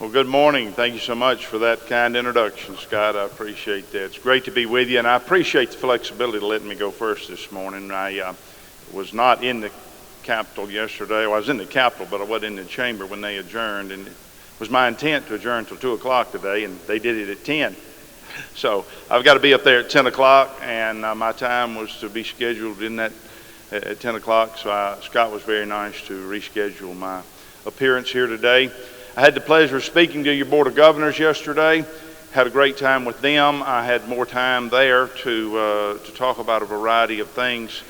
Well, good morning. Thank you so much for that kind introduction, Scott. I appreciate that. It's great to be with you, and I appreciate the flexibility to letting me go first this morning. I was not in the Capitol yesterday. Well, I was in the Capitol, but I wasn't in the chamber when they adjourned, and it was my intent to adjourn until 2 o'clock today, and they did it at 10. So I've got to be up there at 10 o'clock, and my time was to be scheduled in that at 10 o'clock, so Scott was very nice to reschedule my appearance here today. I had the pleasure of speaking to your Board of Governors yesterday. Had a great time with them. I had more time there to talk about a variety of things,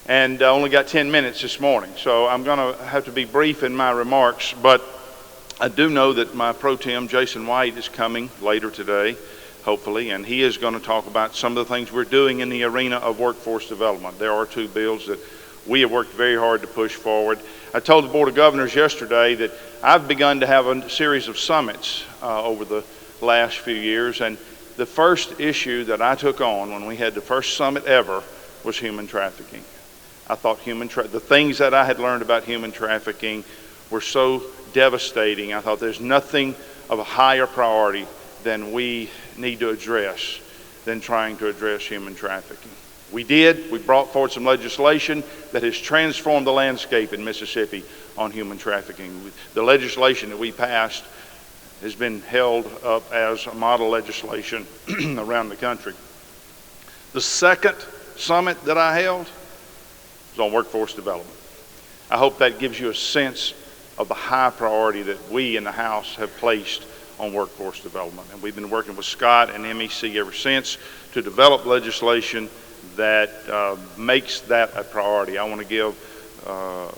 and only got 10 minutes this morning. So I'm going to have to be brief in my remarks, but I do know that my pro tem, Jason White, is coming later today, hopefully, and he is going to talk about some of the things we're doing in the arena of workforce development. There are two bills that we have worked very hard to push forward. I told the Board of Governors yesterday that I've begun to have a series of summits over the last few years, and the first issue that I took on when we had the first summit ever was human trafficking. I thought the things that I had learned about human trafficking were so devastating. I thought there's nothing of a higher priority than we need to address than trying to address human trafficking. We did. We brought forward some legislation that has transformed the landscape in Mississippi on human trafficking. The legislation that we passed has been held up as a model legislation around the country. The second summit that I held was on workforce development. I hope that gives you a sense of the high priority that we in the House have placed on workforce development. And we've been working with Scott and MEC ever since to develop legislation that makes that a priority. I want to give a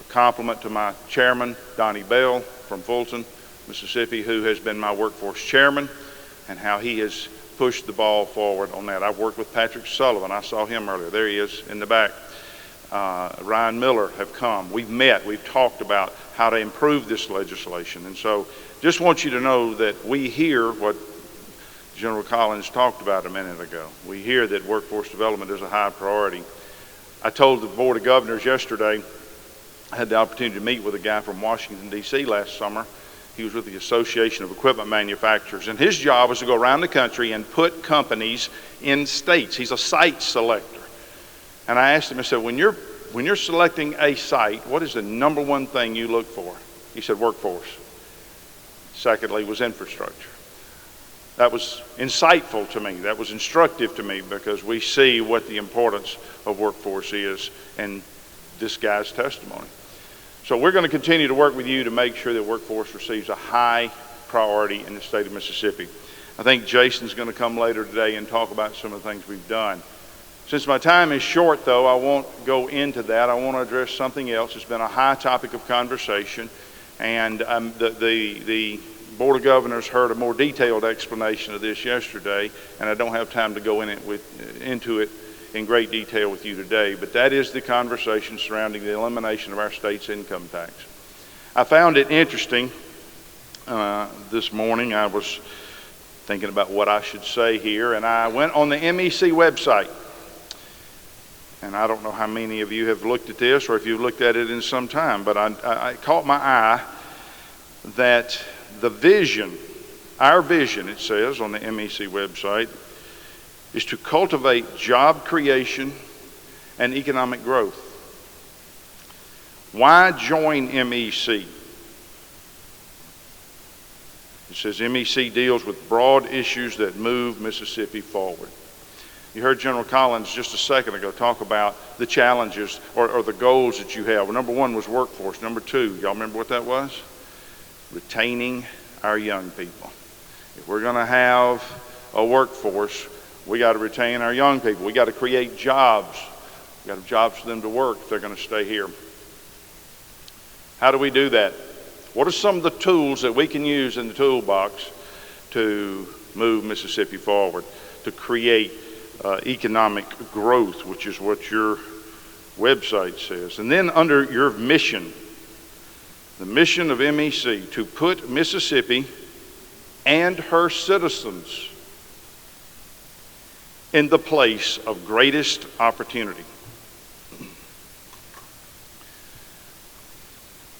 compliment to my chairman, Donnie Bell from Fulton, Mississippi, who has been my workforce chairman, and how he has pushed the ball forward on that. I've worked with Patrick Sullivan. I saw him earlier. There he is in the back. Ryan Miller have come. We've met. We've talked about how to improve this legislation. And so just want you to know that we hear what General Collins talked about a minute ago. We hear that workforce development is a high priority. I told the Board of Governors yesterday, I had the opportunity to meet with a guy from Washington, D.C. last summer. He was with the Association of Equipment Manufacturers, and his job was to go around the country and put companies in states. He's a site selector. And I asked him, I said, when you're selecting a site, what is the number one thing you look for? He said, workforce. Secondly was infrastructure. That was insightful to me. That was instructive to me, because we see what the importance of workforce is in this guy's testimony. So we're going to continue to work with you to make sure that workforce receives a high priority in the state of Mississippi. I think Jason's going to come later today and talk about some of the things we've done. Since my time is short, though, I won't go into that. I want to address something else. It's been a high topic of conversation, and the Board of Governors heard a more detailed explanation of this yesterday, and I don't have time to go into it in great detail with you today, but that is the conversation surrounding the elimination of our state's income tax. I found it interesting this morning. I was thinking about what I should say here, and I went on the MEC website. And I don't know how many of you have looked at this or if you've looked at it in some time, but I caught my eye that the vision, our vision, it says on the MEC website, is to cultivate job creation and economic growth. Why join MEC? It says MEC deals with broad issues that move Mississippi forward. You heard General Collins just a second ago talk about the challenges or the goals that you have. Well, number one was workforce. Number two, y'all remember what that was? Retaining our young people. If we're going to have a workforce, we got to retain our young people. We got to create jobs. We got to have jobs for them to work if they're going to stay here. How do we do that? What are some of the tools that we can use in the toolbox to move Mississippi forward, to create economic growth, which is what your website says? And then under your mission, the mission of MEC, to put Mississippi and her citizens in the place of greatest opportunity.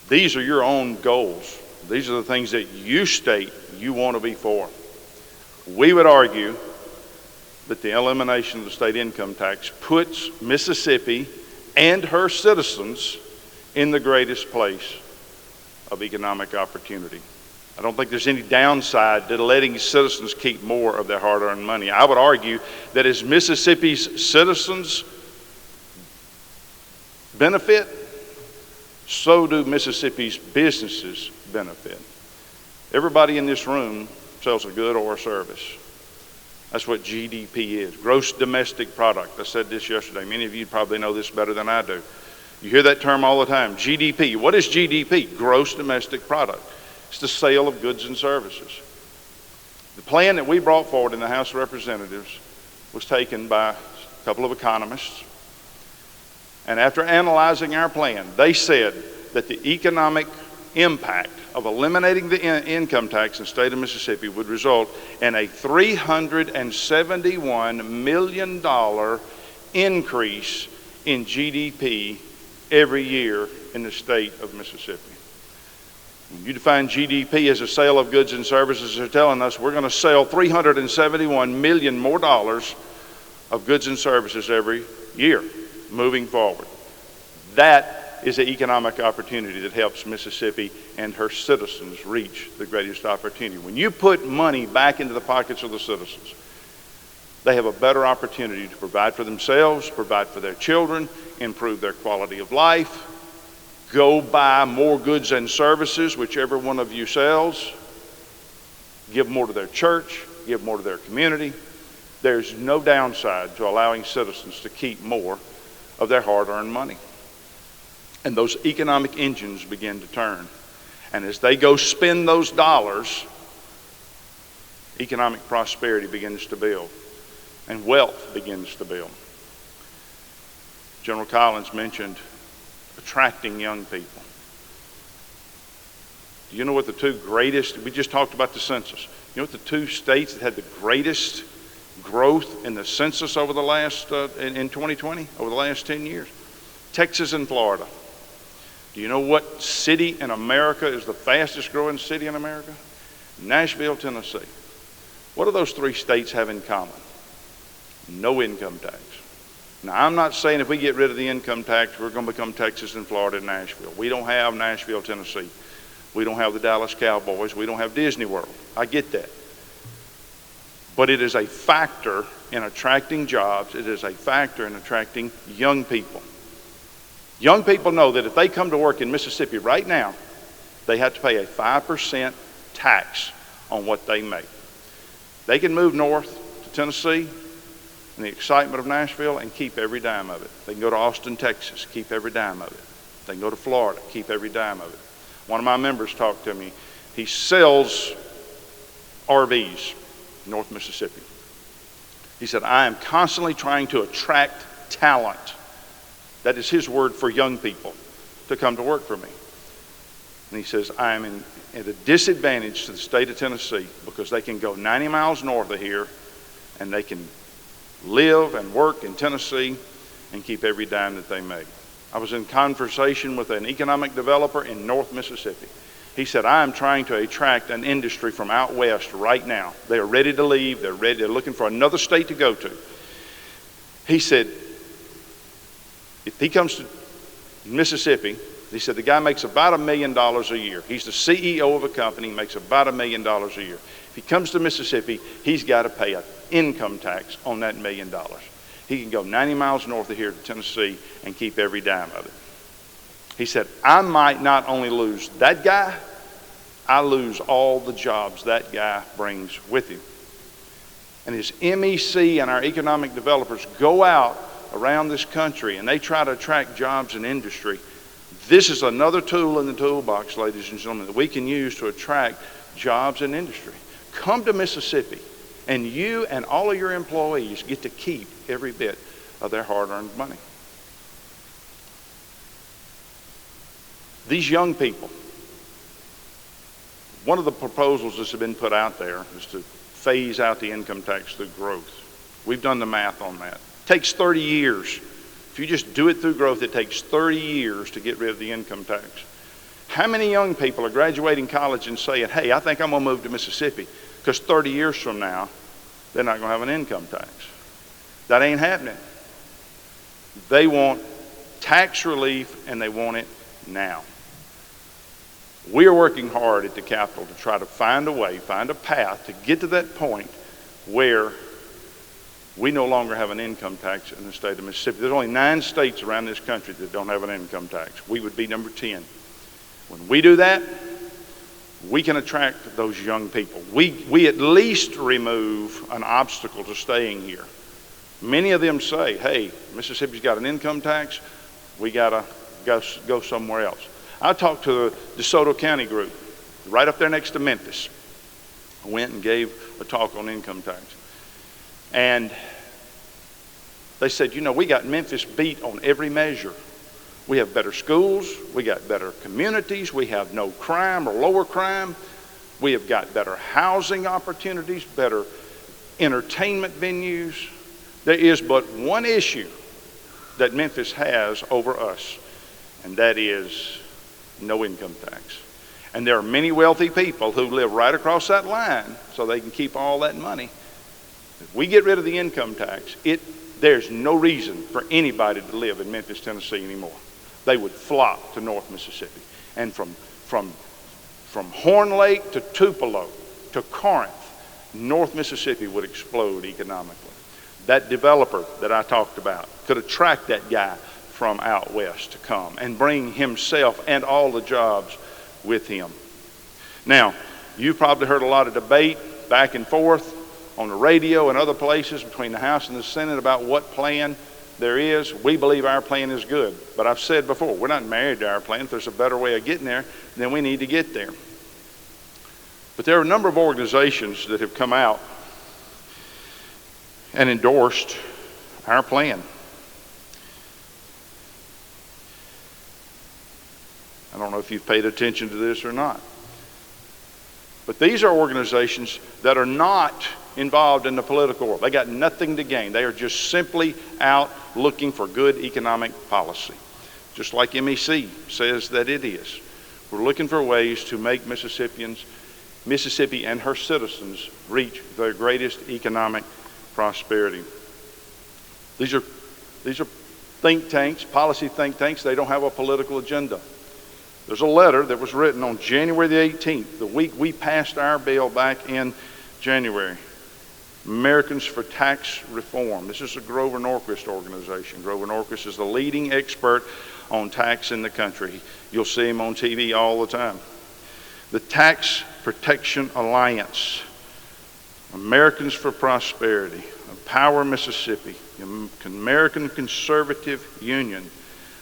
These are your own goals. These are the things that you state you want to be for. We would argue that the elimination of the state income tax puts Mississippi and her citizens in the greatest place of economic opportunity. I don't think there's any downside to letting citizens keep more of their hard-earned money. I would argue that as Mississippi's citizens benefit, so do Mississippi's businesses benefit. Everybody in this room sells a good or a service. That's what GDP is, gross domestic product. I said this yesterday. Many of you probably know this better than I do. You hear that term all the time, GDP. What is GDP? Gross domestic product. It's the sale of goods and services. The plan that we brought forward in the House of Representatives was taken by a couple of economists. And after analyzing our plan, they said that the economic impact of eliminating the income tax in the state of Mississippi would result in a $371 million increase in GDP every year in the state of Mississippi. When you define GDP as a sale of goods and services, they're telling us we're going to sell $371 million more dollars of goods and services every year moving forward. That is an economic opportunity that helps Mississippi and her citizens reach the greatest opportunity. When you put money back into the pockets of the citizens, they have a better opportunity to provide for themselves, provide for their children, improve their quality of life, go buy more goods and services, whichever one of you sells, give more to their church, give more to their community. There's no downside to allowing citizens to keep more of their hard-earned money. And those economic engines begin to turn. And as they go spend those dollars, economic prosperity begins to build and wealth begins to build. General Collins mentioned attracting young people. Do you know what the two greatest, we just talked about the census. You know what the two states that had the greatest growth in the census over the last, in 2020, over the last 10 years? Texas and Florida. Do you know what city in America is the fastest growing city in America? Nashville, Tennessee. What do those three states have in common? No income tax. Now, I'm not saying if we get rid of the income tax, we're going to become Texas and Florida and Nashville. We don't have Nashville, Tennessee. We don't have the Dallas Cowboys. We don't have Disney World. I get that. But it is a factor in attracting jobs. It is a factor in attracting young people. Young people know that if they come to work in Mississippi right now, they have to pay a 5% tax on what they make. They can move north to Tennessee in the excitement of Nashville and keep every dime of it. They can go to Austin, Texas, keep every dime of it. They can go to Florida, keep every dime of it. One of my members talked to me. He sells RVs in North Mississippi. He said, I am constantly trying to attract talent. That is his word for young people to come to work for me. And he says, I am at a disadvantage to the state of Tennessee because they can go 90 miles north of here and they can live and work in Tennessee and keep every dime that they make. I was in conversation with an economic developer in North Mississippi. He said, I am trying to attract an industry from out west right now. They are ready to leave. They're looking for another state to go to. He said, if he comes to Mississippi, he said the guy makes about $1 million a year. He's the CEO of a company, makes about $1 million a year. If he comes to Mississippi, he's got to pay an income tax on that $1 million. He can go 90 miles north of here to Tennessee and keep every dime of it. He said, I might not only lose that guy, I lose all the jobs that guy brings with him. And his MEC and our economic developers go out around this country and they try to attract jobs in industry. This is another tool in the toolbox, ladies and gentlemen, that we can use to attract jobs in industry. Come to Mississippi and you and all of your employees get to keep every bit of their hard-earned money. These young people, one of the proposals that's been put out there is to phase out the income tax through growth. We've done the math on that. It takes 30 years. If you just do it through growth, it takes 30 years to get rid of the income tax. How many young people are graduating college and saying, hey, I think I'm going to move to Mississippi because 30 years from now, they're not going to have an income tax? That ain't happening. They want tax relief, and they want it now. We are working hard at the Capitol to try to find a way, find a path to get to that point where we no longer have an income tax in the state of Mississippi. There's only 9 states around this country that don't have an income tax. We would be number 10. When we do that, we can attract those young people. We at least remove an obstacle to staying here. Many of them say, hey, Mississippi's got an income tax, we got to go somewhere else. I talked to the DeSoto County group, right up there next to Memphis. I went and gave a talk on income tax. And they said, you know, we got Memphis beat on every measure. We have better schools, we got better communities, we have no crime or lower crime, we have got better housing opportunities, better entertainment venues. There is but one issue that Memphis has over us, and that is no income tax. And there are many wealthy people who live right across that line so they can keep all that money. If we get rid of the income tax, there's no reason for anybody to live in Memphis, Tennessee anymore. They would flock to North Mississippi. And from Horn Lake to Tupelo to Corinth, North Mississippi would explode economically. That developer that I talked about could attract that guy from out west to come and bring himself and all the jobs with him. Now, you've probably heard a lot of debate back and forth on the radio and other places between the House and the Senate about what plan there is. We believe our plan is good. But I've said before, we're not married to our plan. If there's a better way of getting there, then we need to get there. But there are a number of organizations that have come out and endorsed our plan. I don't know if you've paid attention to this or not. But these are organizations that are not involved in the political world. They got nothing to gain. They are just simply out looking for good economic policy. Just like MEC says that it is. We're looking for ways to make Mississippi and her citizens reach their greatest economic prosperity. These are think tanks, policy think tanks. They don't have a political agenda. There's a letter that was written on January the 18th, the week we passed our bill back in January. Americans for Tax Reform. This is a Grover Norquist organization. Grover Norquist is the leading expert on tax in the country. You'll see him on TV all the time. The Tax Protection Alliance, Americans for Prosperity, Empower Mississippi, American Conservative Union,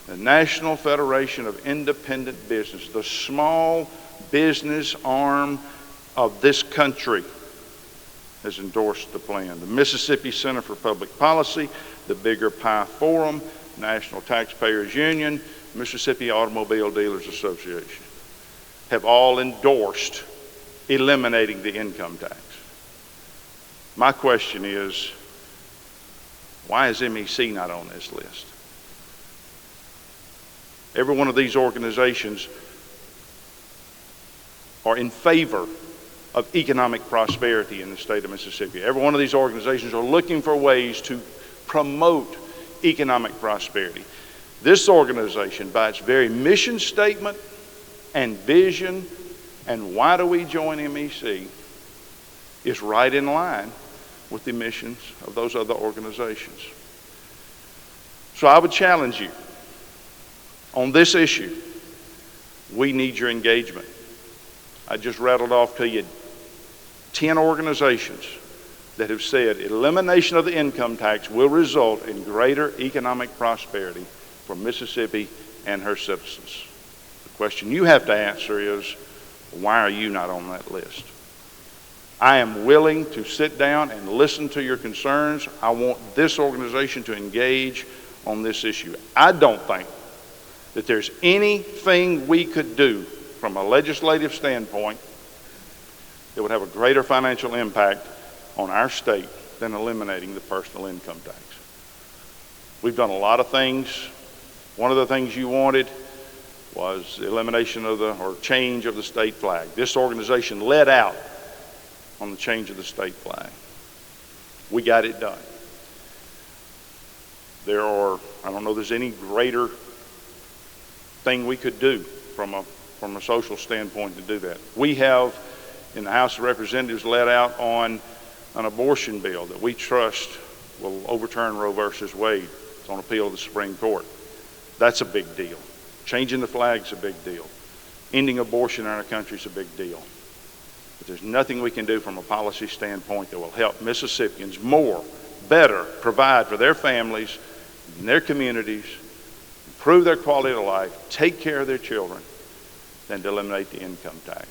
the National Federation of Independent Business, the small business arm of this country, has endorsed the plan. The Mississippi Center for Public Policy, the Bigger Pie Forum, National Taxpayers Union, Mississippi Automobile Dealers Association have all endorsed eliminating the income tax. My question is, why is MEC not on this list? Every one of these organizations are in favor of economic prosperity in the state of Mississippi. Every one of these organizations are looking for ways to promote economic prosperity. This organization, by its very mission statement and vision, and why do we join MEC, is right in line with the missions of those other organizations. So I would challenge you on this issue. We need your engagement. I just rattled off to you 10 organizations that have said elimination of the income tax will result in greater economic prosperity for Mississippi and her citizens. The question you have to answer is, why are you not on that list? I am willing to sit down and listen to your concerns. I want this organization to engage on this issue. I don't think that there's anything we could do from a legislative standpoint that would have a greater financial impact on our state than eliminating the personal income tax. We've done a lot of things. One of the things you wanted was the elimination of or change of the state flag. This organization led out on the change of the state flag. We got it done. I don't know there's any greater thing we could do from a social standpoint to do that. We have, in the House of Representatives, led out on an abortion bill that we trust will overturn Roe versus Wade. It's on appeal to the Supreme Court. That's a big deal. Changing the flag's a big deal. Ending abortion in our country is a big deal. But there's nothing we can do from a policy standpoint that will help Mississippians better provide for their families and their communities, improve their quality of life, take care of their children, than to eliminate the income tax.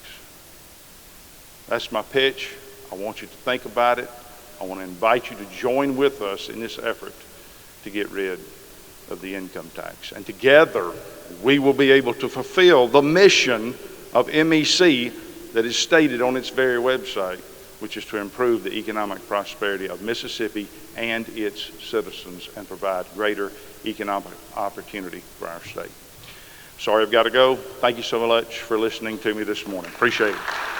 That's my pitch. I want you to think about it. I want to invite you to join with us in this effort to get rid of the income tax. And together, we will be able to fulfill the mission of MEC that is stated on its very website, which is to improve the economic prosperity of Mississippi and its citizens and provide greater economic opportunity for our state. Sorry I've got to go. Thank you so much for listening to me this morning. Appreciate it.